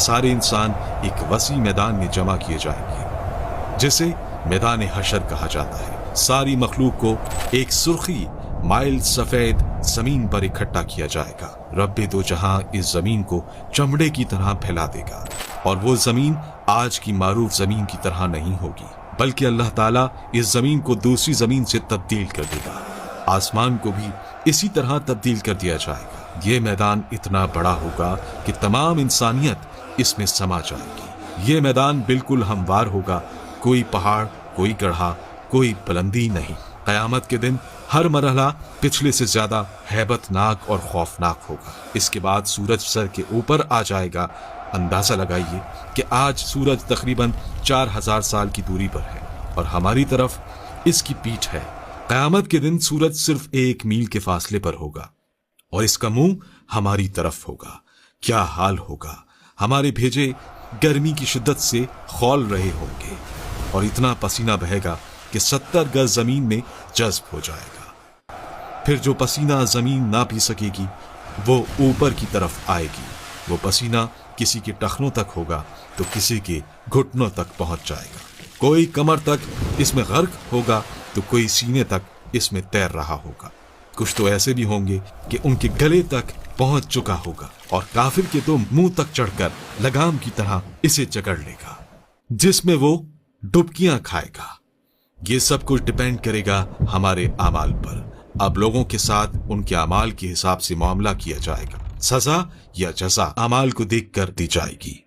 सारे इंसान एक वसी मैदान में जमा किए जाएंगे जिसे मैदान हशर कहा जाता है। सारी मखलूक को एक सुर्खी माइल सफेद जमीन पर इकट्ठा किया जाएगा। रब्बे दो जहां इस जमीन को चमड़े की तरह फैला देगा और वो जमीन आज की मारूफ जमीन की तरह नहीं होगी, बल्कि अल्लाह ताला इस जमीन को दूसरी जमीन से तब्दील कर देगा। आसमान को भी इसी तरह तब्दील कर दिया जाएगा। ये मैदान इतना बड़ा होगा कि तमाम इंसानियत इसमें समा जाएगी। ये मैदान बिल्कुल हमवार होगा, कोई पहाड़, कोई गढ़ा, कोई बुलंदी नहीं। क़यामत के दिन हर मरहला पिछले से ज्यादा हैबतनाक और खौफनाक होगा। इसके बाद सूरज सर के ऊपर आ जाएगा। अंदाजा लगाइए कि आज सूरज तकरीबन 4000 साल की दूरी पर है और हमारी तरफ इसकी पीठ है। क़यामत के दिन सूरज सिर्फ 1 मील के फासले पर होगा और इसका मुंह हमारी तरफ होगा। क्या हाल होगा। हमारे भेजे गर्मी की शिद्दत से खौल रहे होंगे और इतना पसीना बहेगा कि 70 गज जमीन में जज्ब हो जाएगा। फिर जो पसीना जमीन ना पी सकेगी वो ऊपर की तरफ आएगी। वो पसीना किसी के टखनों तक होगा तो किसी के घुटनों तक पहुंच जाएगा। कोई कमर तक इसमें गर्क होगा तो कोई सीने तक इसमें तैर रहा होगा। कुछ तो ऐसे भी होंगे कि उनके गले तक पहुंच चुका होगा और काफिर के तो मुंह तक चढ़कर लगाम की तरह इसे जकड़ लेगा, जिसमें वो डुबकियां खाएगा। ये सब कुछ डिपेंड करेगा हमारे अमाल पर। अब लोगों के साथ उनके अमाल के हिसाब से मामला किया जाएगा। सजा या जजा अमाल को देखकर दी जाएगी।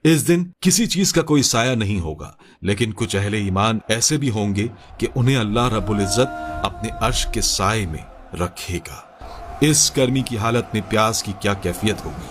इस दिन किसी चीज का कोई साया नहीं होगा, लेकिन कुछ अहले ईमान ऐसे भी होंगे कि उन्हें अल्लाह रब्बुल इज्जत अपने अर्श के साए में रखेगा। इस गर्मी की हालत में प्यास की क्या कैफियत होगी।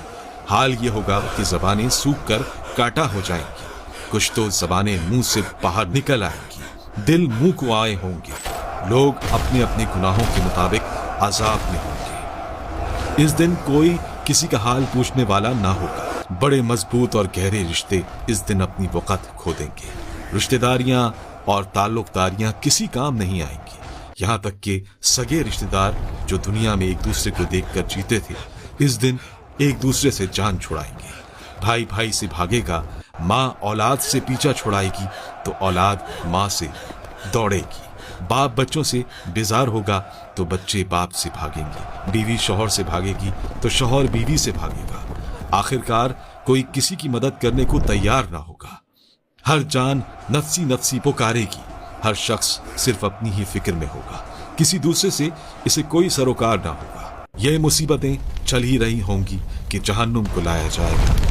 हाल ये होगा कि जबानें सूख कर काटा हो जाएंगी। कुछ तो जबानें मुंह से बाहर निकल आएंगी। दिल मुंह को आए होंगे। लोग अपने अपने गुनाहों के मुताबिक अजाब में होंगे। इस दिन कोई किसी का हाल पूछने वाला ना होगा। बड़े मजबूत और गहरे रिश्ते इस दिन अपनी वक़्त खो देंगे। रिश्तेदारियां और ताल्लुकदारियां किसी काम नहीं आएंगी। यहाँ तक कि सगे रिश्तेदार जो दुनिया में एक दूसरे को देखकर जीते थे, इस दिन एक दूसरे से जान छुड़ाएंगे। भाई भाई से भागेगा, माँ औलाद से पीछा छुड़ाएगी तो औलाद माँ से दौड़ेगी। बाप बच्चों से बेजार होगा तो बच्चे बाप से भागेंगे। बीवी शौहर से भागेगी तो शौहर बीवी से भागेगा। आखिरकार कोई किसी की मदद करने को तैयार ना होगा। हर जान नफसी नफसी पुकारेगी। हर शख्स सिर्फ अपनी ही फिक्र में होगा। किसी दूसरे से इसे कोई सरोकार ना होगा। यह मुसीबतें चल ही रही होंगी कि जहन्नुम को लाया जाएगा।